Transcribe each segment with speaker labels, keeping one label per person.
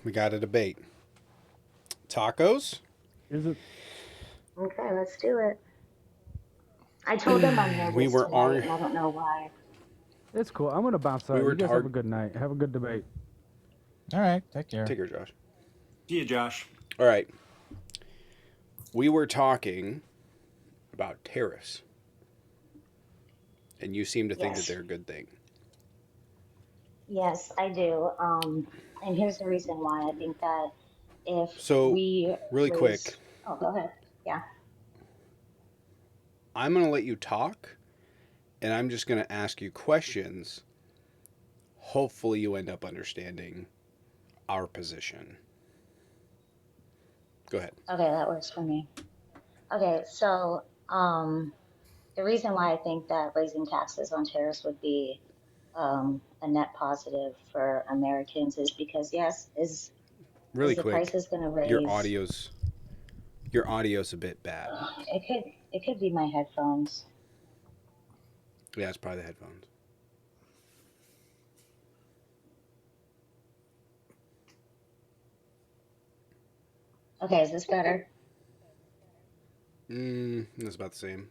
Speaker 1: We got a debate. Tacos?
Speaker 2: Is it?
Speaker 3: Okay, let's do it. I told them I'm
Speaker 1: We
Speaker 3: nervous
Speaker 1: were
Speaker 3: tonight,
Speaker 1: ar-
Speaker 3: and I don't know why.
Speaker 2: It's cool. I'm gonna bounce
Speaker 1: we
Speaker 2: out.
Speaker 1: were
Speaker 2: You guys have a
Speaker 1: tar-
Speaker 2: good night. Have a good debate.
Speaker 4: All right, take care.
Speaker 1: Take her, Josh.
Speaker 5: See you, Josh.
Speaker 1: All right. We were talking about tariffs, and you seem to think that
Speaker 3: Yes,
Speaker 1: they're a good thing.
Speaker 3: yes, I do. And here's the reason why. I think that if
Speaker 1: So,
Speaker 3: we
Speaker 1: really quick,
Speaker 3: raise, oh, go ahead. Yeah.
Speaker 1: I'm going to let you talk, and I'm just going to ask you questions. Hopefully, you end up understanding our position. Go ahead.
Speaker 3: Okay, that works for me. Okay, so the reason why I think that raising taxes on tariffs would be a net positive for Americans is because yes,
Speaker 1: Really
Speaker 3: is the
Speaker 1: quick,
Speaker 3: prices going to
Speaker 1: your
Speaker 3: raise?
Speaker 1: audio's your audio's a bit bad.
Speaker 3: It could be my headphones.
Speaker 1: Yeah, it's probably the headphones.
Speaker 3: Okay, is this better?
Speaker 1: It's about the same.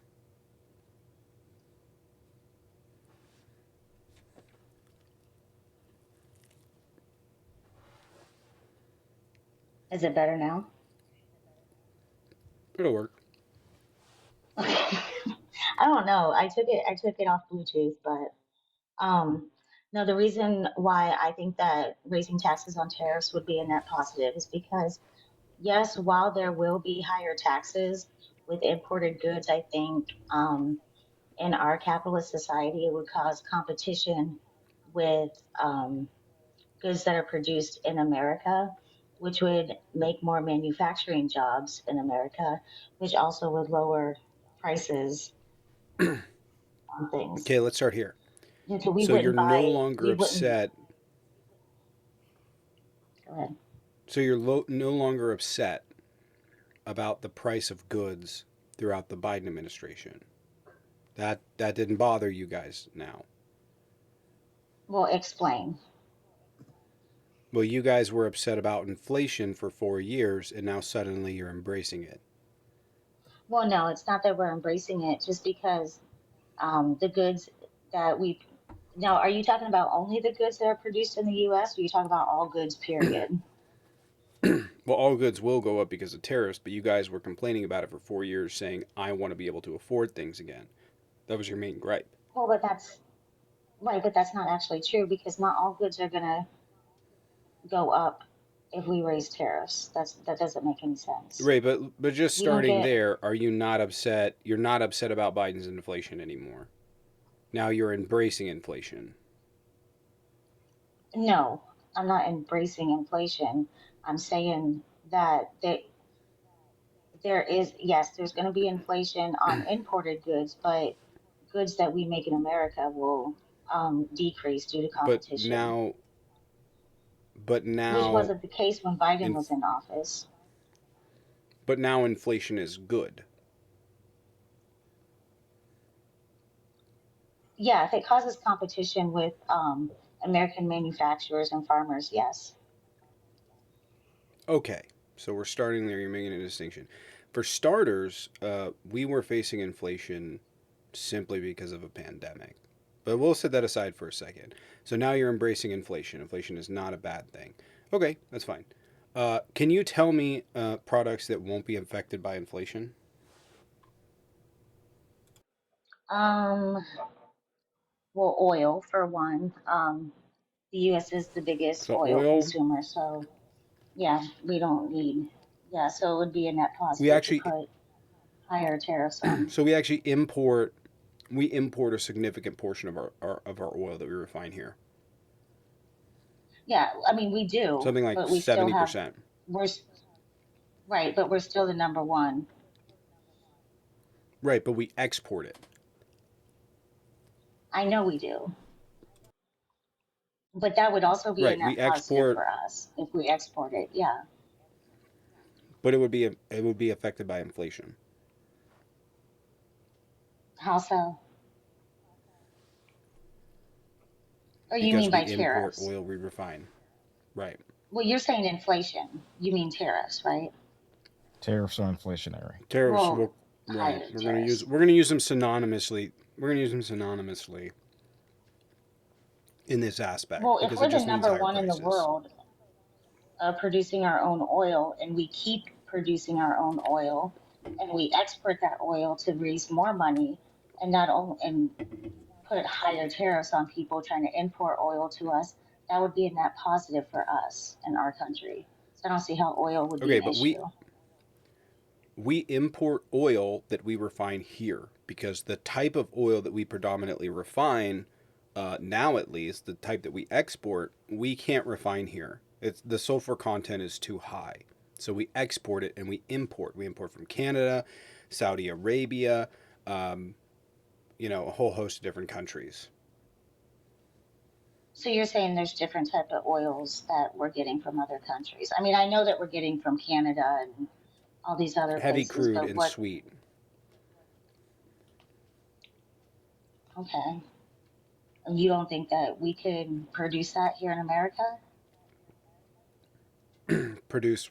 Speaker 3: Is it better now?
Speaker 1: It'll work.
Speaker 3: I don't know. I took it off Bluetooth, but um no, the reason why I think that raising taxes on tariffs would be a net positive is because yes, while there will be higher taxes with imported goods, I think in our capitalist society it would cause competition with goods that are produced in America, which would make more manufacturing jobs in America, which also would lower prices on things.
Speaker 1: Okay, let's start here.
Speaker 3: And so we
Speaker 1: So you're
Speaker 3: wouldn't
Speaker 1: no
Speaker 3: buy,
Speaker 1: longer
Speaker 3: we wouldn't,
Speaker 1: upset.
Speaker 3: go ahead.
Speaker 1: So you're no longer upset about the price of goods throughout the Biden administration. That didn't bother you guys now.
Speaker 3: Well, explain.
Speaker 1: Well, you guys were upset about inflation for 4 years, and now suddenly you're embracing it.
Speaker 3: Well, no, it's not that we're embracing it, just because the goods that we, now, are you talking about only the goods that are produced in the US, or are you talking about all goods, period?
Speaker 1: Well, all goods will go up because of tariffs, but you guys were complaining about it for 4 years, saying, I want to be able to afford things again. That was your main gripe.
Speaker 3: Well, but that's right, but that's not actually true because not all goods are gonna go up if we raise tariffs. That doesn't make any sense.
Speaker 1: Right, but just
Speaker 3: We don't
Speaker 1: starting
Speaker 3: get
Speaker 1: there, are you not upset? You're not upset about Biden's inflation anymore. Now you're embracing inflation.
Speaker 3: no, I'm not embracing inflation. I'm saying that there is, yes, there's going to be inflation on imported goods, but goods that we make in America will decrease due to
Speaker 1: But
Speaker 3: competition,
Speaker 1: now, but
Speaker 3: which
Speaker 1: now,
Speaker 3: wasn't the case when Biden was
Speaker 1: inf-
Speaker 3: in office.
Speaker 1: but now inflation is good.
Speaker 3: Yeah, if it causes competition with American manufacturers and farmers, yes.
Speaker 1: Okay, so we're starting there. You're making a distinction. For starters, we were facing inflation simply because of a pandemic. But we'll set that aside for a second. So now you're embracing inflation. Inflation is not a bad thing. Okay, that's fine. Can you tell me products that won't be affected by inflation?
Speaker 3: Um, well, oil for one. The U.S. is the biggest
Speaker 1: So
Speaker 3: oil
Speaker 1: oil,
Speaker 3: consumer, so yeah, we don't need. Yeah, so it would be a net
Speaker 1: we
Speaker 3: positive to
Speaker 1: actually
Speaker 3: put higher tariffs on.
Speaker 1: so we actually import a significant portion of our oil that we refine here.
Speaker 3: Yeah, I mean we do,
Speaker 1: Something like
Speaker 3: but we still
Speaker 1: seventy
Speaker 3: have
Speaker 1: percent.
Speaker 3: we're s- right, but we're still the number one.
Speaker 1: Right, but we export it.
Speaker 3: I know we do, but that would also be a
Speaker 1: Right,
Speaker 3: net
Speaker 1: we
Speaker 3: positive
Speaker 1: export,
Speaker 3: for us if we export it. Yeah.
Speaker 1: but it would be affected by inflation.
Speaker 3: How so? Or you
Speaker 1: Because
Speaker 3: mean
Speaker 1: we
Speaker 3: by
Speaker 1: import
Speaker 3: tariffs?
Speaker 1: oil we refine. Right.
Speaker 3: Well, you're saying inflation. You mean tariffs, right?
Speaker 4: Tariffs are inflationary.
Speaker 1: Tariffs
Speaker 3: Well,
Speaker 1: will right.
Speaker 3: higher
Speaker 1: We're
Speaker 3: tariffs.
Speaker 1: gonna use them synonymously. We're gonna use them synonymously in this aspect
Speaker 3: Well, if
Speaker 1: because it
Speaker 3: we're the
Speaker 1: just means
Speaker 3: number
Speaker 1: higher
Speaker 3: one in the
Speaker 1: prices.
Speaker 3: world producing our own oil, and we keep producing our own oil, and we export that oil to raise more money, and not only and put higher tariffs on people trying to import oil to us, that would be a net positive for us and our country. So I don't see how oil would be
Speaker 1: Okay,
Speaker 3: an
Speaker 1: but
Speaker 3: issue.
Speaker 1: we import oil that we refine here because the type of oil that we predominantly refine now, at least the type that we export, we can't refine here. It's the sulfur content is too high, so we export it and we import. We import from Canada, Saudi Arabia, um, a whole host of different countries.
Speaker 3: So you're saying there's different type of oils that we're getting from other countries. I mean, I know that we're getting from Canada and all these other
Speaker 1: Heavy
Speaker 3: places,
Speaker 1: crude
Speaker 3: but
Speaker 1: and
Speaker 3: what,
Speaker 1: sweet.
Speaker 3: okay. You don't think that we could produce that here in America?
Speaker 1: Produce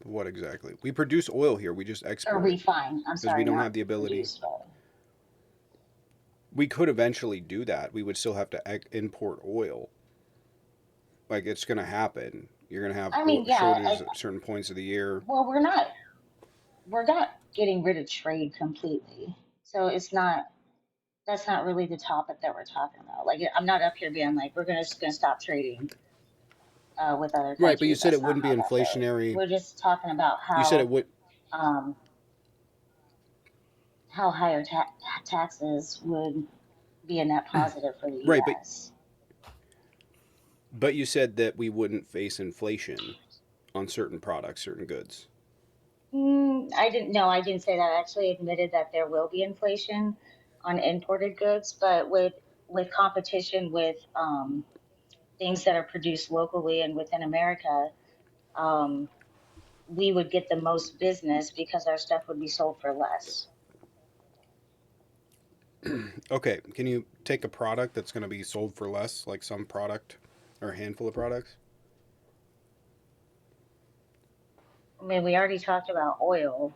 Speaker 1: what exactly? We produce oil here. We just
Speaker 3: Or
Speaker 1: export it
Speaker 3: refine? I'm
Speaker 1: because we
Speaker 3: sorry,
Speaker 1: don't
Speaker 3: not
Speaker 1: have the ability.
Speaker 3: produce, but
Speaker 1: We could eventually do that. We would still have to import oil. Like it's going to happen. You're going to have
Speaker 3: I mean, yeah,
Speaker 1: shortages at certain points of the year.
Speaker 3: well, we're not getting rid of trade completely. So it's not that's not really the topic that we're talking about. Like I'm not up here being like we're gonna stop trading with other
Speaker 1: Right, but you
Speaker 3: countries.
Speaker 1: said it
Speaker 3: That's not
Speaker 1: wouldn't be
Speaker 3: how that goes.
Speaker 1: inflationary.
Speaker 3: We're just talking about
Speaker 1: You said it
Speaker 3: how
Speaker 1: would.
Speaker 3: um, how higher taxes would be a net positive for the
Speaker 1: Right, but
Speaker 3: U.S.
Speaker 1: you said that we wouldn't face inflation on certain products, certain goods.
Speaker 3: I didn't. No, I didn't say that. I actually admitted that there will be inflation on imported goods, but with competition with things that are produced locally and within America, um, we would get the most business because our stuff would be sold for less.
Speaker 1: Okay, can you take a product that's going to be sold for less, like some product or a handful of products?
Speaker 3: I mean, we already talked about oil.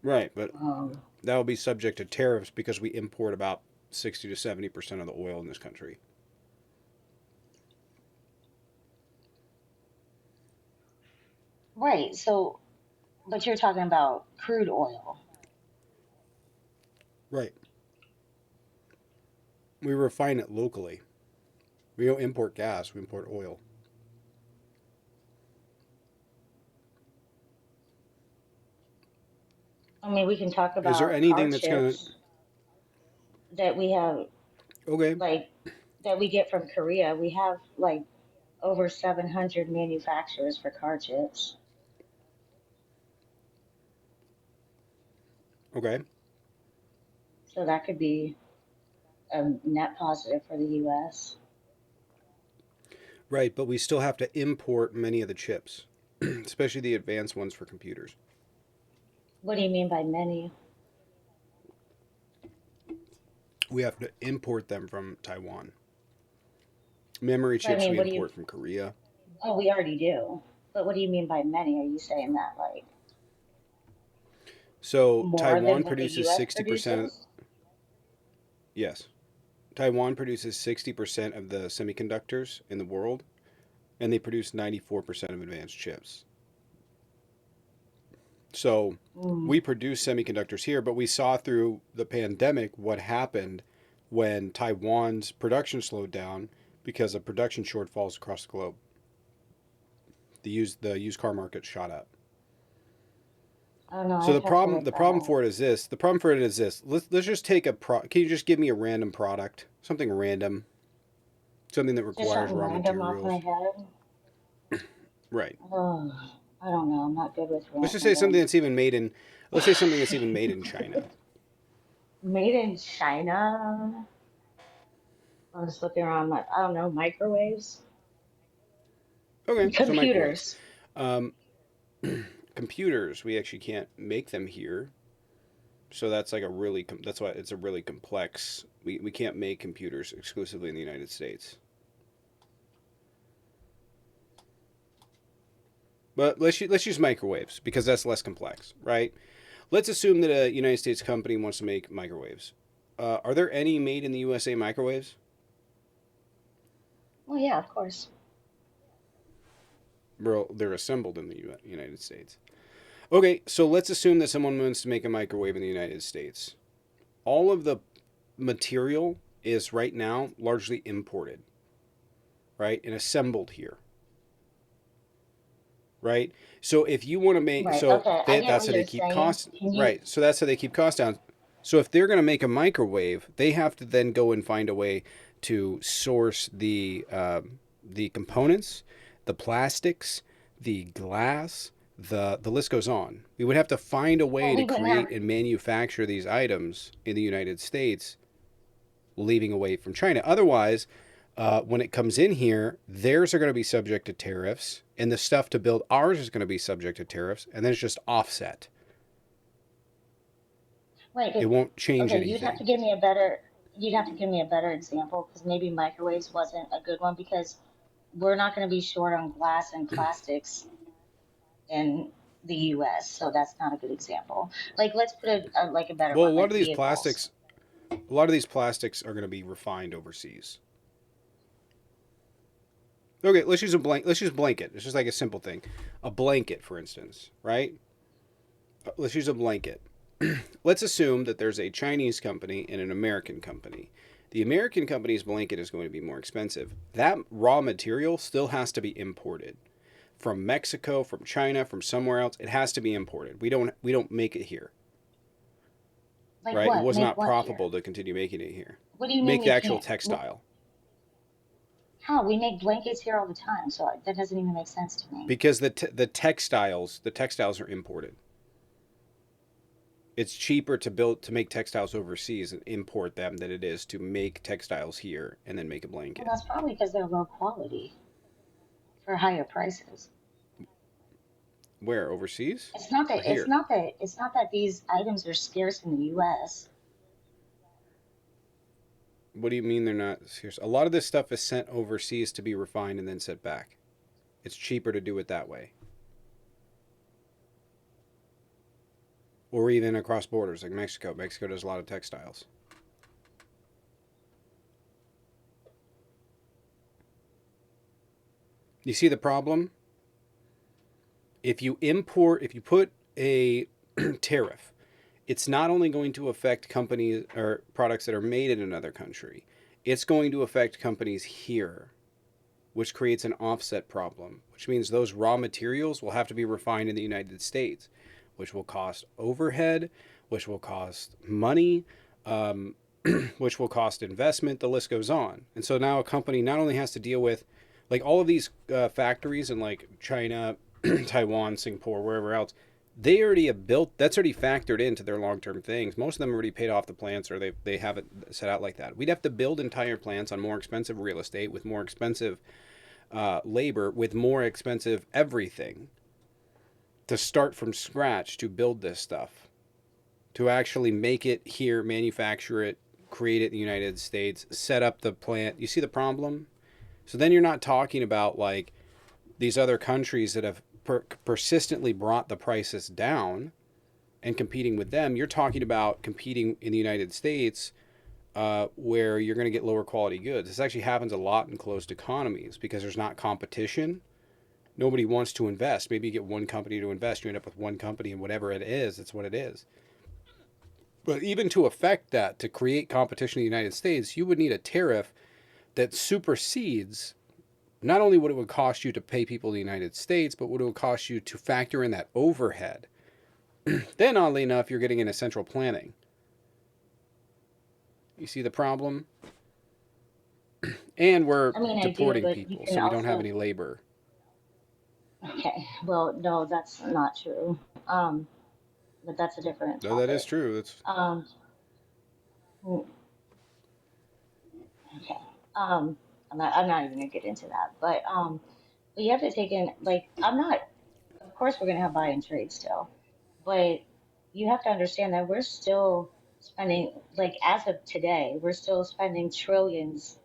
Speaker 1: Right, but
Speaker 3: Um,
Speaker 1: that will be subject to tariffs because we import about 60 to 70% of the oil in this country.
Speaker 3: right. So, but you're talking about crude oil.
Speaker 1: Right. We refine it locally. We don't import gas, we import oil.
Speaker 3: I mean, we can talk
Speaker 1: Is there
Speaker 3: about car
Speaker 1: anything that's going to.
Speaker 3: chips that we have,
Speaker 1: Okay.
Speaker 3: like, that we get from Korea. We have like over 700 manufacturers for car chips.
Speaker 1: Okay.
Speaker 3: So that could be a net positive for the US.
Speaker 1: Right, but we still have to import many of the chips, especially the advanced ones for computers.
Speaker 3: What do you mean by many?
Speaker 1: We have to import them from Taiwan. Memory
Speaker 3: But I
Speaker 1: chips
Speaker 3: mean,
Speaker 1: we
Speaker 3: what do you,
Speaker 1: import from Korea.
Speaker 3: oh, we already do. But what do you mean by many? Are you saying that like
Speaker 1: So
Speaker 3: more than
Speaker 1: Taiwan
Speaker 3: what the
Speaker 1: produces
Speaker 3: US
Speaker 1: 60% of.
Speaker 3: produces?
Speaker 1: Yes. Taiwan produces 60% of the semiconductors in the world, and they produce 94% of advanced chips. So
Speaker 3: Mm,
Speaker 1: we produce semiconductors here, but we saw through the pandemic what happened when Taiwan's production slowed down because of production shortfalls across the globe. The used car market shot up.
Speaker 3: I don't know.
Speaker 1: So
Speaker 3: I'd
Speaker 1: the
Speaker 3: have to
Speaker 1: problem
Speaker 3: look
Speaker 1: the
Speaker 3: that
Speaker 1: problem
Speaker 3: up.
Speaker 1: for it is this. The problem for it is this. Let's just take a Can you just give me a random product, something random, something that
Speaker 3: Just
Speaker 1: requires
Speaker 3: something
Speaker 1: raw
Speaker 3: random off my
Speaker 1: materials?
Speaker 3: head.
Speaker 1: Right.
Speaker 3: Oh, I don't know. I'm not good with
Speaker 1: Let's just say something
Speaker 3: random.
Speaker 1: that's even made in. Let's say something that's even made in China.
Speaker 3: Made in China. I'm just looking around. I don't know. Microwaves,
Speaker 1: Okay, so microwaves.
Speaker 3: computers.
Speaker 1: Um, computers, we actually can't make them here, so that's like a really that's why it's a really complex. We can't make computers exclusively in the United States. But let's use microwaves because that's less complex, right? Let's assume that a United States company wants to make microwaves. Are there any made in the USA microwaves?
Speaker 3: Well, yeah, of course.
Speaker 1: Bro, they're assembled in the United States. Okay, so let's assume that someone wants to make a microwave in the United States. All of the material is right now largely imported, right? And assembled here, right? So if you want to make,
Speaker 3: Right. Okay. I get
Speaker 1: that's
Speaker 3: what
Speaker 1: how they
Speaker 3: you're
Speaker 1: keep
Speaker 3: saying.
Speaker 1: costs,
Speaker 3: Can you?
Speaker 1: right? So that's how they keep costs down. So if they're going to make a microwave, they have to then go and find a way to source the components, the plastics, the glass, the list goes on. We would have to find a
Speaker 3: Well,
Speaker 1: way to
Speaker 3: we wouldn't have.
Speaker 1: create and manufacture these items in the United States, leaving away from China. Otherwise, when it comes in here, theirs are going to be subject to tariffs, and the stuff to build ours is going to be subject to tariffs, and then it's just offset.
Speaker 3: Right.
Speaker 1: It
Speaker 3: But
Speaker 1: won't change
Speaker 3: okay, you'd have
Speaker 1: anything.
Speaker 3: to give me a better. You'd have to give me a better example because maybe microwaves wasn't a good one because we're not going to be short on glass and plastics in the US, so that's not a good example. Like, let's put like a better
Speaker 1: Well,
Speaker 3: one, like vehicles.
Speaker 1: a lot of these plastics are going to be refined overseas. Okay, let's use a blank. Let's use blanket. It's just like a simple thing. A blanket, for instance, right? Let's use a blanket. Let's assume that there's a Chinese company and an American company. The American company's blanket is going to be more expensive. That raw material still has to be imported from Mexico, from China, from somewhere else. It has to be imported. We don't make it here,
Speaker 3: Like
Speaker 1: right? It
Speaker 3: what?
Speaker 1: was
Speaker 3: Make
Speaker 1: not
Speaker 3: what here?
Speaker 1: profitable to continue making it here.
Speaker 3: What do you mean
Speaker 1: Make the
Speaker 3: we
Speaker 1: actual
Speaker 3: can't?
Speaker 1: textile
Speaker 3: How? We make blankets here all the time, so that doesn't even make sense to me.
Speaker 1: because the textiles are imported. It's cheaper to make textiles overseas and import them than it is to make textiles here and then make a
Speaker 3: Well,
Speaker 1: blanket.
Speaker 3: that's probably because they're low quality for higher prices.
Speaker 1: Where, overseas
Speaker 3: It's not
Speaker 1: or
Speaker 3: that
Speaker 1: here?
Speaker 3: it's not that these items are scarce in the US.
Speaker 1: What do you mean they're not serious? A lot of this stuff is sent overseas to be refined and then sent back. It's cheaper to do it that way. Or even across borders like Mexico. Mexico does a lot of textiles. You see the problem? If you put a tariff, it's not only going to affect companies or products that are made in another country, it's going to affect companies here, which creates an offset problem, which means those raw materials will have to be refined in the United States, which will cost overhead, which will cost money, um, which will cost investment. The list goes on. And so now a company not only has to deal with like all of these factories in like China, Taiwan, Singapore, wherever else, they already have built, that's already factored into their long-term things. Most of them already paid off the plants, or they have it set out like that. We'd have to build entire plants on more expensive real estate with more expensive labor, with more expensive everything to start from scratch to build this stuff, to actually make it here, manufacture it, create it in the United States, set up the plant. You see the problem? So then you're not talking about like these other countries that have persistently brought the prices down and competing with them. You're talking about competing in the United States, where you're going to get lower quality goods. This actually happens a lot in closed economies because there's not competition. Nobody wants to invest. Maybe you get one company to invest, you end up with one company, and whatever it is, it's what it is. But even to affect that, to create competition in the United States, you would need a tariff that supersedes not only what it would cost you to pay people in the United States, but what it would cost you to factor in that overhead. Then, oddly enough, you're getting into central planning. You see the problem? And we're
Speaker 3: I mean, I do,
Speaker 1: deporting
Speaker 3: but you
Speaker 1: people,
Speaker 3: can
Speaker 1: so we don't have
Speaker 3: also.
Speaker 1: any labor.
Speaker 3: Okay. Well, no, that's not true. Um, but that's a different
Speaker 1: No, that is
Speaker 3: topic.
Speaker 1: true. That's
Speaker 3: Um, mm, okay. Um, I'm not even gonna get into that. But you have to take in like I'm not. Of course, we're gonna have buy and trade still, but you have to understand that we're still spending like as of today, we're still spending trillions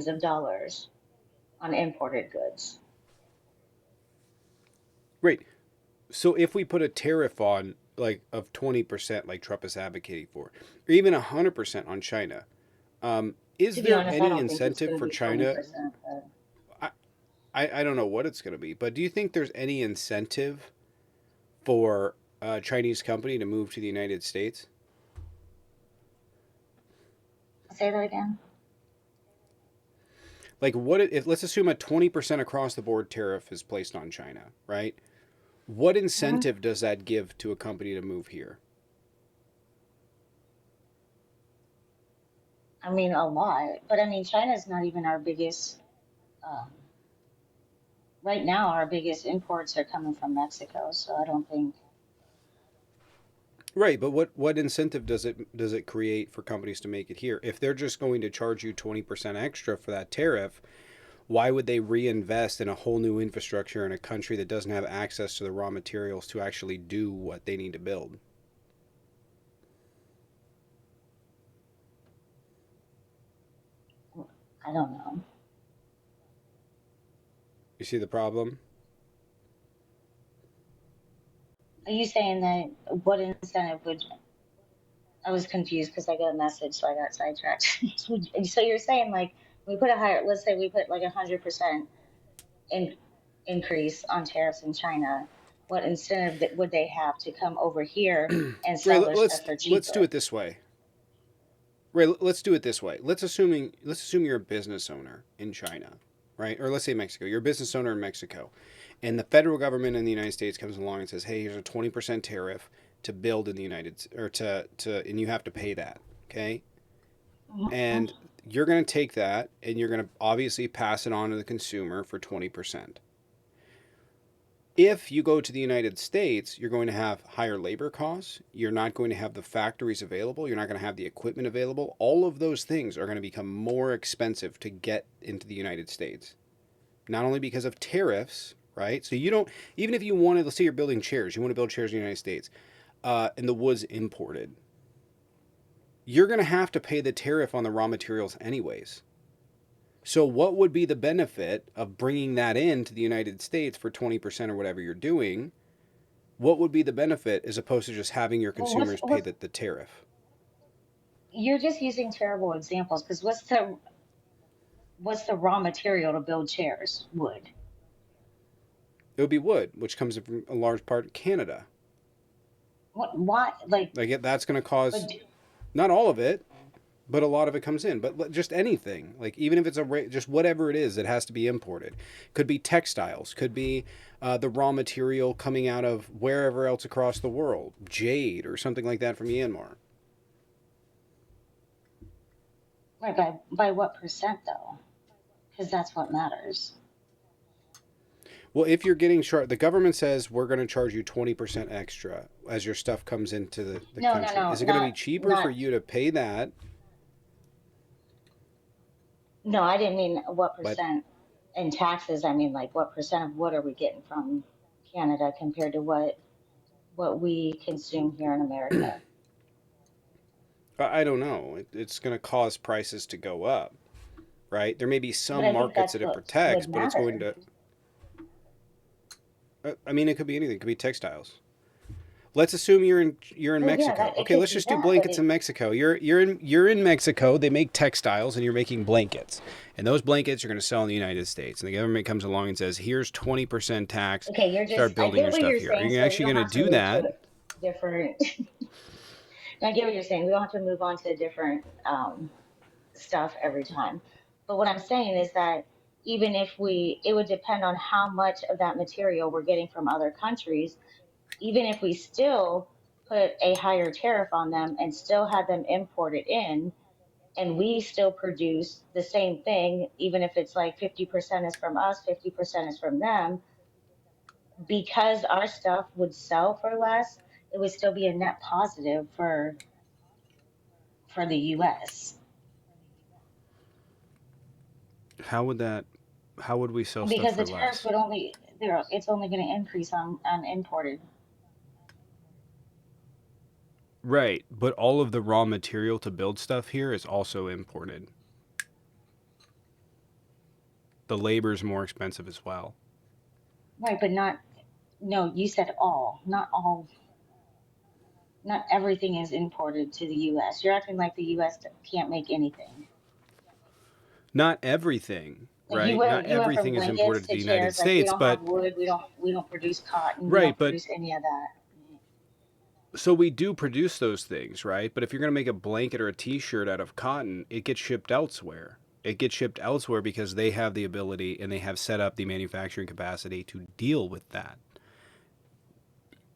Speaker 3: of dollars on imported goods.
Speaker 1: Right. So if we put a tariff on like of 20%, like Trump is advocating for, or even 100% on China,
Speaker 3: To
Speaker 1: is
Speaker 3: be
Speaker 1: there
Speaker 3: honest, I
Speaker 1: any
Speaker 3: don't think it's
Speaker 1: incentive
Speaker 3: going to
Speaker 1: for
Speaker 3: be
Speaker 1: China?
Speaker 3: 20%, but
Speaker 1: I, I don't know what it's going to be, but do you think there's any incentive for a Chinese company to move to the United States?
Speaker 3: say that again.
Speaker 1: Like, what if let's assume a 20% across the board tariff is placed on China, right? What
Speaker 3: Mhm.
Speaker 1: incentive does that give to a company to move here?
Speaker 3: I mean, a lot, but I mean, China's not even our biggest. Um, right now, our biggest imports are coming from Mexico, so I don't think.
Speaker 1: Right, but what incentive does it create for companies to make it here? If they're just going to charge you 20% extra for that tariff, why would they reinvest in a whole new infrastructure in a country that doesn't have access to the raw materials to actually do what they need to build?
Speaker 3: I don't know.
Speaker 1: You see the problem?
Speaker 3: Are you saying that what incentive would? I was confused because I got a message, so I got sidetracked. So you're saying like we put a higher, let's say we put like 100% in, increase on tariffs in China. What incentive that would they have to come over here and
Speaker 1: Ray,
Speaker 3: sell their
Speaker 1: let's
Speaker 3: stuff for
Speaker 1: let's do
Speaker 3: cheaper?
Speaker 1: it this way. Ray, let's do it this way. Let's assume you're a business owner in China, right? Or let's say Mexico. You're a business owner in Mexico, and the federal government in the United States comes along and says, "Hey, here's a 20% tariff to build in the United or to and you have to pay that." Okay?
Speaker 3: Mhm.
Speaker 1: And you're going to take that and you're going to obviously pass it on to the consumer for 20%. If you go to the United States, you're going to have higher labor costs. You're not going to have the factories available. You're not going to have the equipment available. All of those things are going to become more expensive to get into the United States. Not only because of tariffs, right? So you don't, even if you wanted, let's say you're building chairs, you want to build chairs in the United States, and the wood's imported, you're going to have to pay the tariff on the raw materials anyways. So, what would be the benefit of bringing that into the United States for 20% or whatever you're doing? What would be the benefit as opposed to just having your
Speaker 3: Well,
Speaker 1: consumers pay the tariff?
Speaker 3: you're just using terrible examples because what's the raw material to build chairs? Wood.
Speaker 1: It would be wood, which comes from a large part of Canada.
Speaker 3: What? Why? Like,
Speaker 1: Like that's going to
Speaker 3: but
Speaker 1: cause not all of it, but a lot of it comes in. But just anything, like even if it's just whatever it is that has to be imported, could be textiles, could be the raw material coming out of wherever else across the world, jade or something like that from Myanmar.
Speaker 3: right, by what percent though? Because that's what matters.
Speaker 1: Well, if you're getting short, the government says we're going to charge you 20% extra as your stuff comes into the
Speaker 3: No, no,
Speaker 1: country.
Speaker 3: no,
Speaker 1: Is it going to be
Speaker 3: not
Speaker 1: cheaper for
Speaker 3: not.
Speaker 1: you to pay that?
Speaker 3: No, I didn't mean what
Speaker 1: But
Speaker 3: percent in taxes. I mean like what percent of what are we getting from Canada compared to what we consume here in America?
Speaker 1: I don't know. It's going to cause prices to go up, right? There may be
Speaker 3: But
Speaker 1: some
Speaker 3: I think
Speaker 1: markets
Speaker 3: that's
Speaker 1: that it
Speaker 3: what
Speaker 1: protects,
Speaker 3: would
Speaker 1: but it's going
Speaker 3: matter.
Speaker 1: to. I mean, it could be anything. It could be textiles. Let's assume you're in
Speaker 3: Well, yeah,
Speaker 1: Mexico.
Speaker 3: that it
Speaker 1: Okay,
Speaker 3: could
Speaker 1: let's
Speaker 3: be
Speaker 1: just do
Speaker 3: that, but
Speaker 1: blankets
Speaker 3: it
Speaker 1: in Mexico. You're in Mexico. They make textiles, and you're making blankets. And those blankets you're going to sell in the United States. And the government comes along and says, "Here's 20% tax.
Speaker 3: okay, you're just
Speaker 1: Start
Speaker 3: I
Speaker 1: building
Speaker 3: get
Speaker 1: your
Speaker 3: what
Speaker 1: stuff
Speaker 3: you're
Speaker 1: here." Are
Speaker 3: saying,
Speaker 1: you
Speaker 3: so we
Speaker 1: actually
Speaker 3: don't
Speaker 1: going to
Speaker 3: have to
Speaker 1: do
Speaker 3: move
Speaker 1: that?
Speaker 3: to different I get what you're saying. We don't have to move on to different stuff every time. But what I'm saying is that even if it would depend on how much of that material we're getting from other countries, even if we still put a higher tariff on them and still had them imported in, and we still produce the same thing, even if it's like 50% is from us, 50% is from them, because our stuff would sell for less, it would still be a net positive for the US
Speaker 1: How would that? How would we sell stuff
Speaker 3: because the
Speaker 1: for
Speaker 3: tariffs
Speaker 1: less?
Speaker 3: would only it's only going to increase on imported.
Speaker 1: Right, but all of the raw material to build stuff here is also imported. The labor is more expensive as well.
Speaker 3: Right, but No, you said all, not all, not everything is imported to the US. You're acting like the US can't make anything.
Speaker 1: Not everything,
Speaker 3: Like you
Speaker 1: right? Not
Speaker 3: went you went from
Speaker 1: everything is imported
Speaker 3: blankets
Speaker 1: to
Speaker 3: to
Speaker 1: the United
Speaker 3: chairs, like we
Speaker 1: States,
Speaker 3: don't
Speaker 1: but
Speaker 3: have wood, we don't produce cotton, we
Speaker 1: right,
Speaker 3: don't
Speaker 1: but
Speaker 3: produce any of that.
Speaker 1: so we do produce those things, right? But if you're going to make a blanket or a t-shirt out of cotton, it gets shipped elsewhere. It gets shipped elsewhere because they have the ability and they have set up the manufacturing capacity to deal with that.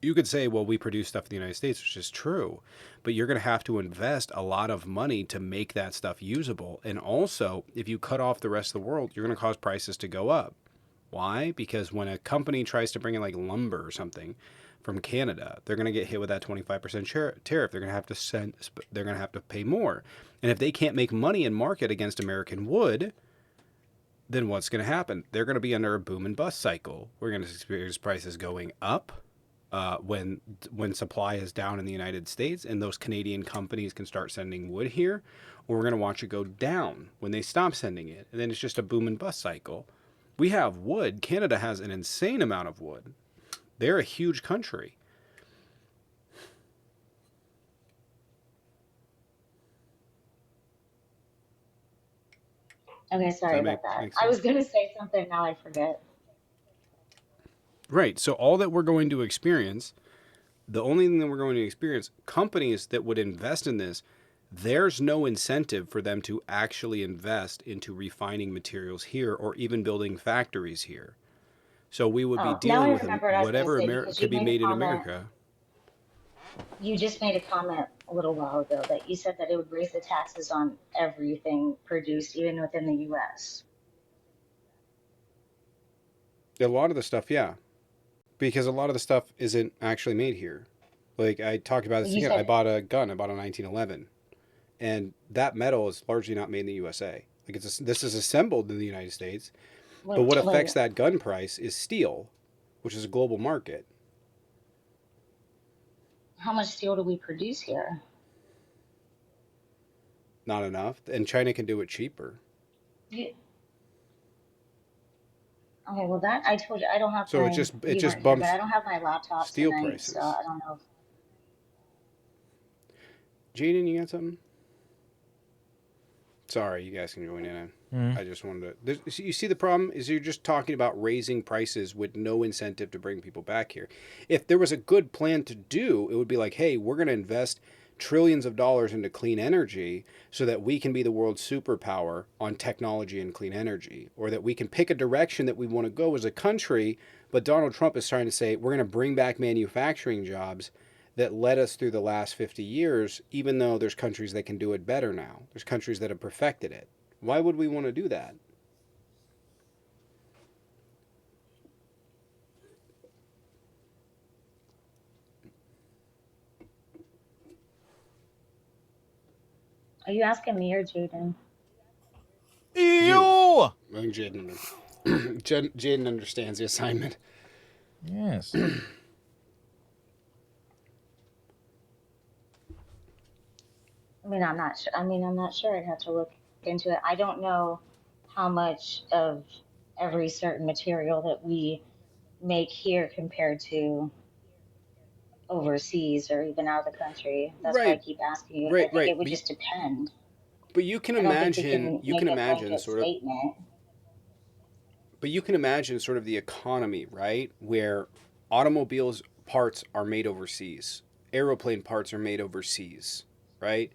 Speaker 1: You could say, well, we produce stuff in the United States, which is true, but you're going to have to invest a lot of money to make that stuff usable. And also, if you cut off the rest of the world, you're going to cause prices to go up. Why? Because when a company tries to bring in like lumber or something from Canada, they're going to get hit with that 25% tariff. They're going to have to they're going to have to pay more. And if they can't make money in market against American wood, then what's going to happen? They're going to be under a boom and bust cycle. We're going to experience prices going up when supply is down in the United States, and those Canadian companies can start sending wood here, or we're going to watch it go down when they stop sending it, and then it's just a boom and bust cycle. We have wood. Canada has an insane amount of wood. They're a huge country.
Speaker 3: Okay,
Speaker 1: Does
Speaker 3: sorry
Speaker 1: that
Speaker 3: about that.
Speaker 1: make
Speaker 3: I
Speaker 1: sense?
Speaker 3: was gonna say something, now I forget.
Speaker 1: Right. So all that we're going to experience, the only thing that we're going to experience, companies that would invest in this, there's no incentive for them to actually invest into refining materials here or even building factories here. So we would be
Speaker 3: Oh, now I
Speaker 1: dealing with
Speaker 3: remember what I was gonna
Speaker 1: whatever
Speaker 3: say because
Speaker 1: could
Speaker 3: you
Speaker 1: be
Speaker 3: made a
Speaker 1: made in
Speaker 3: comment.
Speaker 1: America.
Speaker 3: You just made a comment a little while ago that you said that it would raise the taxes on everything produced, even within the US.
Speaker 1: A lot of the stuff, yeah, because a lot of the stuff isn't actually made here. Like I talked about
Speaker 3: But
Speaker 1: this
Speaker 3: you
Speaker 1: again. I
Speaker 3: said,
Speaker 1: bought a gun. I bought a 1911, and that metal is largely not made in the USA. Like this is assembled in the United States, but what
Speaker 3: wait,
Speaker 1: affects that gun price is steel, which is a global market.
Speaker 3: how much steel do we produce here?
Speaker 1: Not enough, and China can do it cheaper.
Speaker 3: You, okay, well that I told you I don't have
Speaker 1: So
Speaker 3: my,
Speaker 1: it
Speaker 3: you
Speaker 1: just
Speaker 3: weren't here, but I
Speaker 1: bumps
Speaker 3: don't have my laptop
Speaker 1: steel
Speaker 3: tonight, so
Speaker 1: prices.
Speaker 3: I don't know.
Speaker 1: Jaden, you got something? Sorry, you guys can join in.
Speaker 4: Mm.
Speaker 1: I just wanted to. You see, the problem is you're just talking about raising prices with no incentive to bring people back here. If there was a good plan to do, it would be like, hey, we're going to invest trillions of dollars into clean energy so that we can be the world's superpower on technology and clean energy, or that we can pick a direction that we want to go as a country. But Donald Trump is trying to say we're going to bring back manufacturing jobs that led us through the last 50 years, even though there's countries that can do it better now. There's countries that have perfected it. Why would we want to do that?
Speaker 3: Are you asking me or Jaden?
Speaker 1: You.
Speaker 4: Ew!
Speaker 1: I think Jaden understands the assignment.
Speaker 4: Yes.
Speaker 3: I'm not sure. I'd have to look into it. I don't know how much of every certain material that we make here compared to overseas or even out of the country. That's why I
Speaker 1: Right,
Speaker 3: keep asking you. I
Speaker 1: right,
Speaker 3: think
Speaker 1: right.
Speaker 3: it would just depend.
Speaker 1: But you can
Speaker 3: I don't think we
Speaker 1: imagine,
Speaker 3: can make a blanket
Speaker 1: sort of,
Speaker 3: statement.
Speaker 1: but you can imagine sort of the economy, right? Where automobiles parts are made overseas, aeroplane parts are made overseas, right?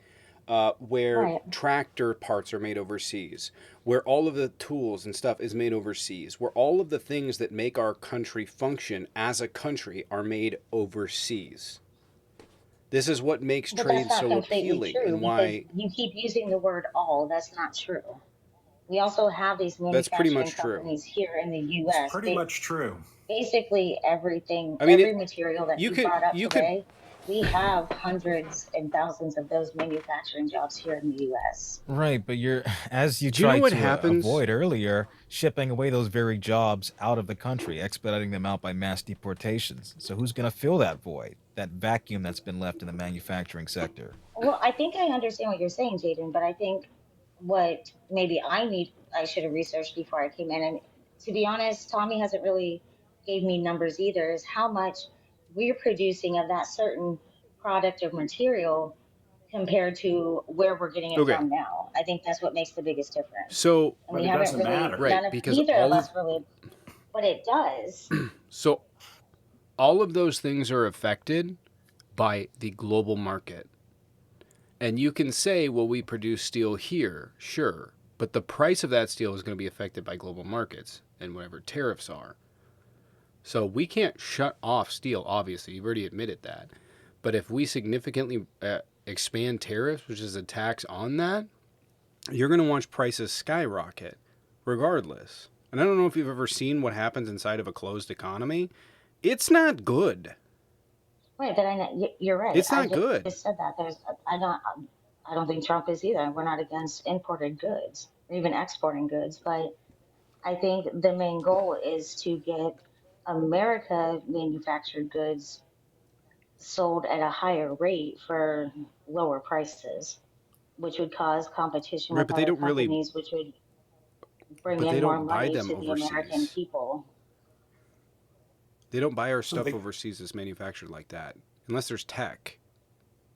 Speaker 1: Where
Speaker 3: Right.
Speaker 1: tractor parts are made overseas, where all of the tools and stuff is made overseas, where all of the things that make our country function as a country are made overseas. This is what makes
Speaker 3: But that's
Speaker 1: trade
Speaker 3: not
Speaker 1: so
Speaker 3: completely
Speaker 1: appealing
Speaker 3: true
Speaker 1: and
Speaker 3: because
Speaker 1: why
Speaker 3: you keep using the word all. That's not true. We also have these
Speaker 1: that's pretty
Speaker 3: manufacturing
Speaker 1: much true.
Speaker 3: companies here in the
Speaker 5: It's
Speaker 3: US.
Speaker 5: pretty much true.
Speaker 3: Basically everything,
Speaker 1: I mean,
Speaker 3: every material that you brought up
Speaker 1: you could
Speaker 3: today, we have hundreds and thousands of those manufacturing jobs here in the US.
Speaker 4: Right, but you're, as you
Speaker 1: do you know
Speaker 4: tried
Speaker 1: what
Speaker 4: to
Speaker 1: happens?
Speaker 4: avoid earlier, shipping away those very jobs out of the country, expediting them out by mass deportations. So who's going to fill that void, that vacuum that's been left in the manufacturing sector?
Speaker 3: Well, I think I understand what you're saying, Jaden, but I think what maybe I should have researched before I came in. And to be honest, Tommy hasn't really gave me numbers either, is how much we're producing of that certain product or material compared to where we're getting it
Speaker 1: Okay.
Speaker 3: from now. I think that's what makes the biggest difference.
Speaker 1: So,
Speaker 3: And we
Speaker 5: But it
Speaker 3: haven't
Speaker 5: doesn't
Speaker 3: really,
Speaker 5: matter.
Speaker 1: right,
Speaker 3: none of,
Speaker 1: because
Speaker 3: neither of us really, but it does.
Speaker 1: so all of those things are affected by the global market. And you can say, well, we produce steel here, sure, but the price of that steel is going to be affected by global markets and whatever tariffs are. So we can't shut off steel, obviously. You've already admitted that. But if we significantly expand tariffs, which is a tax on that, you're going to watch prices skyrocket regardless. And I don't know if you've ever seen what happens inside of a closed economy. It's not good.
Speaker 3: Right, but I know you're right.
Speaker 1: It's
Speaker 3: I
Speaker 1: not good.
Speaker 3: just said that. I don't think Trump is either. We're not against imported goods or even exporting goods, but I think the main goal is to get America manufactured goods sold at a higher rate for lower prices, which would cause competition
Speaker 1: Right,
Speaker 3: with
Speaker 1: but they
Speaker 3: other
Speaker 1: don't really,
Speaker 3: companies, which would bring
Speaker 1: but they
Speaker 3: in more
Speaker 1: don't buy
Speaker 3: money
Speaker 1: them
Speaker 3: to the American
Speaker 1: overseas.
Speaker 3: people.
Speaker 1: They don't buy our
Speaker 5: So
Speaker 1: stuff
Speaker 5: they,
Speaker 1: overseas that's manufactured like that. Unless there's tech.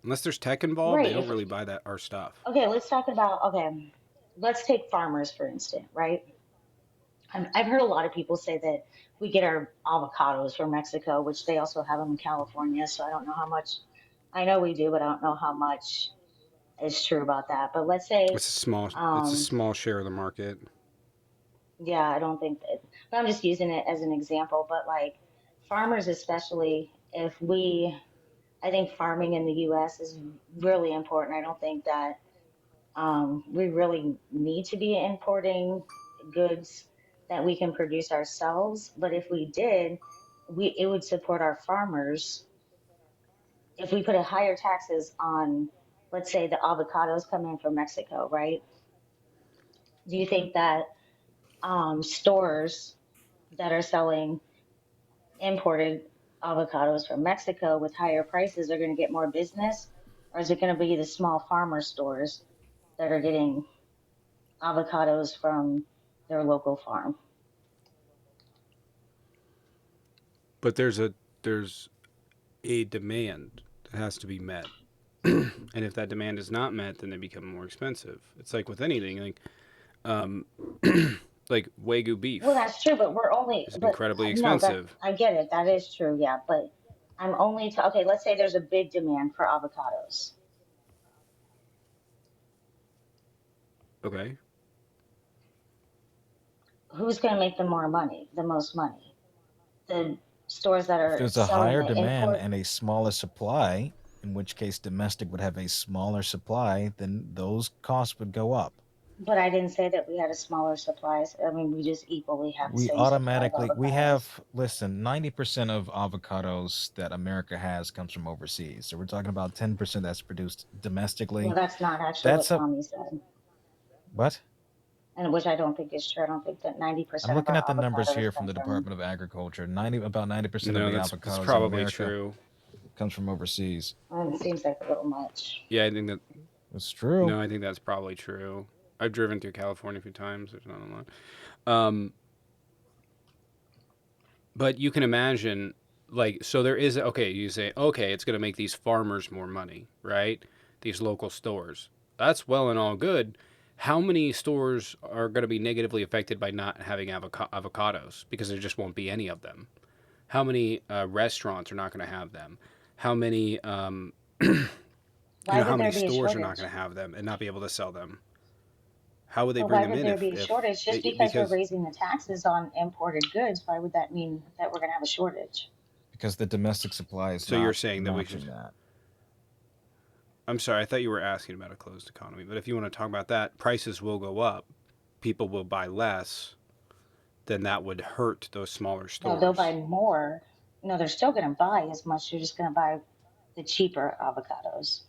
Speaker 1: Unless there's tech involved, they
Speaker 3: Right.
Speaker 1: don't really buy that our stuff.
Speaker 3: Okay, let's take farmers for instance, right? I've heard a lot of people say that we get our avocados from Mexico, which they also have them in California. So I don't know how much, I know we do, but I don't know how much is true about that. But let's say,
Speaker 1: It's a
Speaker 3: um,
Speaker 1: small share of the market.
Speaker 3: yeah, I don't think that, but I'm just using it as an example. But like farmers, especially if I think farming in the US is really important. I don't think that we really need to be importing goods that we can produce ourselves. But if we did, it would support our farmers. If we put a higher taxes on, let's say, the avocados coming from Mexico, right? Do you think that stores that are selling imported avocados from Mexico with higher prices are going to get more business? Or is it going to be the small farmer stores that are getting avocados from their local farm?
Speaker 1: But there's a demand that has to be met. And if that demand is not met, then they become more expensive. It's like with anything, um, like Wagyu
Speaker 3: Well,
Speaker 1: beef
Speaker 3: that's true, but
Speaker 1: is incredibly
Speaker 3: no, that
Speaker 1: expensive.
Speaker 3: I get it. That is true, yeah. But I'm only to, okay, let's say there's a big demand for avocados.
Speaker 1: Okay.
Speaker 3: Who's going to make the most money? The stores that
Speaker 4: If
Speaker 3: are
Speaker 4: there's a
Speaker 3: selling
Speaker 4: higher
Speaker 3: the
Speaker 4: demand
Speaker 3: import,
Speaker 4: and a smaller supply, in which case domestic would have a smaller supply, then those costs would go up.
Speaker 3: but I didn't say that we had a smaller supplies. I mean, we just equally have the
Speaker 4: We
Speaker 3: same supply of
Speaker 4: automatically we
Speaker 3: avocados.
Speaker 4: have listen, 90% of avocados that America has comes from overseas. So we're talking about 10% that's produced
Speaker 3: Well,
Speaker 4: domestically.
Speaker 3: that's not actually what
Speaker 4: That's a
Speaker 3: Tommy said,
Speaker 4: what?
Speaker 3: and which I don't think is true. I don't think that
Speaker 4: I'm
Speaker 3: 90% of
Speaker 4: looking
Speaker 3: our
Speaker 4: at the numbers
Speaker 3: avocados
Speaker 4: here from
Speaker 3: come
Speaker 4: the
Speaker 3: from.
Speaker 4: Department of Agriculture. 90% of
Speaker 1: No,
Speaker 4: the
Speaker 1: that's
Speaker 4: avocados in
Speaker 1: probably
Speaker 4: America
Speaker 1: true.
Speaker 4: comes from overseas.
Speaker 3: It seems like a little much.
Speaker 1: Yeah, I think that.
Speaker 4: It's true.
Speaker 1: No, I think that's probably true. I've driven through California a few times. There's not a lot. But you can imagine, like, so there is, okay, you say, okay, it's going to make these farmers more money, right? These local stores. That's well and all good. How many stores are going to be negatively affected by not having avocados because there just won't be any of them? How many restaurants are not going to have them? How many,
Speaker 3: Why
Speaker 1: how
Speaker 3: would
Speaker 1: many
Speaker 3: there be a
Speaker 1: stores are not
Speaker 3: shortage?
Speaker 1: going to have them and not be able to sell them? How would they
Speaker 3: But
Speaker 1: bring
Speaker 3: why
Speaker 1: them
Speaker 3: would
Speaker 1: in
Speaker 3: there be a
Speaker 1: if
Speaker 3: shortage? Just because we're
Speaker 1: because
Speaker 3: raising the taxes on imported goods, why would that mean that we're going to have a shortage?
Speaker 4: Because the domestic supply is
Speaker 1: so you're
Speaker 4: not
Speaker 1: saying that we should.
Speaker 4: matching that.
Speaker 1: I'm sorry, I thought you were asking about a closed economy, but if you want to talk about that, prices will go up, people will buy less, then that would hurt those smaller
Speaker 3: No, they'll buy
Speaker 1: stores.
Speaker 3: more. No, they're still going to buy as much. They're just going to buy the cheaper avocados.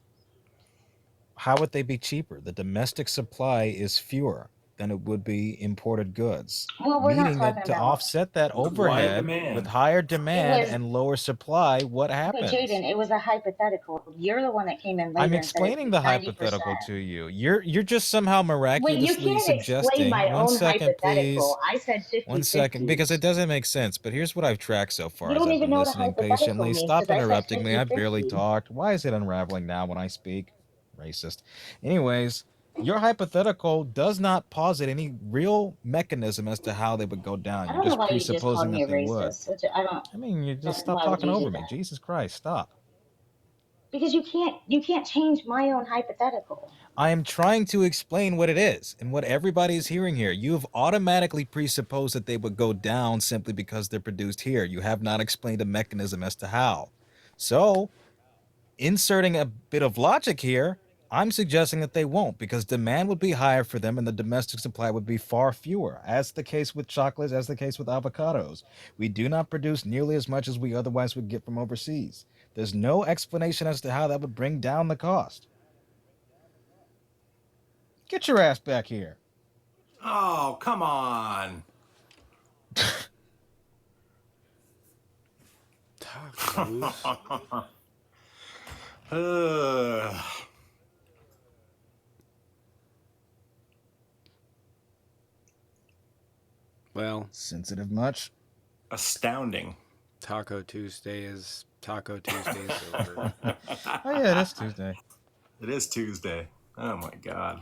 Speaker 4: How would they be cheaper? The domestic supply is fewer. than it would be imported goods,
Speaker 3: Well, we're not
Speaker 4: meaning that
Speaker 3: talking
Speaker 4: to
Speaker 3: about.
Speaker 4: offset that
Speaker 5: Supply and
Speaker 4: overhead with
Speaker 5: demand.
Speaker 4: higher
Speaker 3: It
Speaker 4: demand
Speaker 3: was
Speaker 4: and lower supply, what
Speaker 3: okay,
Speaker 4: happens?
Speaker 3: Jaden. It was a hypothetical. You're the one that came in
Speaker 4: I'm
Speaker 3: later and said it
Speaker 4: explaining
Speaker 3: was
Speaker 4: the
Speaker 3: 90%.
Speaker 4: hypothetical to you. You're just somehow
Speaker 3: Wait, you
Speaker 4: miraculously
Speaker 3: can't explain
Speaker 4: suggesting.
Speaker 3: my
Speaker 4: One
Speaker 3: own
Speaker 4: second, please.
Speaker 3: hypothetical. I said
Speaker 4: 1
Speaker 3: 50
Speaker 4: second,
Speaker 3: 50.
Speaker 4: because it doesn't make sense. But here's what I've tracked so far
Speaker 3: You
Speaker 4: as
Speaker 3: don't
Speaker 4: I've
Speaker 3: even
Speaker 4: been
Speaker 3: know what a
Speaker 4: listening
Speaker 3: hypothetical
Speaker 4: patiently.
Speaker 3: means
Speaker 4: Stop
Speaker 3: because I said
Speaker 4: interrupting me.
Speaker 3: 50
Speaker 4: I've barely
Speaker 3: 50.
Speaker 4: talked. Why is it unraveling now when I speak? Racist. Anyways, your hypothetical does not posit any real mechanism as to how they would go down.
Speaker 3: I
Speaker 4: You're
Speaker 3: don't know
Speaker 4: just
Speaker 3: why you just called
Speaker 4: presupposing
Speaker 3: me
Speaker 4: that
Speaker 3: a
Speaker 4: they would.
Speaker 3: racist. I don't.
Speaker 4: I mean, you just stop
Speaker 3: Why would
Speaker 4: talking
Speaker 3: you
Speaker 4: over
Speaker 3: do
Speaker 4: me.
Speaker 3: that?
Speaker 4: Jesus Christ, stop.
Speaker 3: Because you can't change my own hypothetical.
Speaker 4: I am trying to explain what it is and what everybody is hearing here. You have automatically presupposed that they would go down simply because they're produced here. You have not explained a mechanism as to how. So, inserting a bit of logic here, I'm suggesting that they won't because demand would be higher for them and the domestic supply would be far fewer, as the case with chocolates, as the case with avocados. We do not produce nearly as much as we otherwise would get from overseas. There's no explanation as to how that would bring down the cost. Get your ass back here.
Speaker 5: Oh, come on.
Speaker 1: Tacos.
Speaker 5: Ugh.
Speaker 1: Well,
Speaker 4: Sensitive much?
Speaker 5: Astounding.
Speaker 1: Taco Tuesday is over.
Speaker 4: Oh, yeah, that's Tuesday.
Speaker 5: It is Tuesday. Oh my God.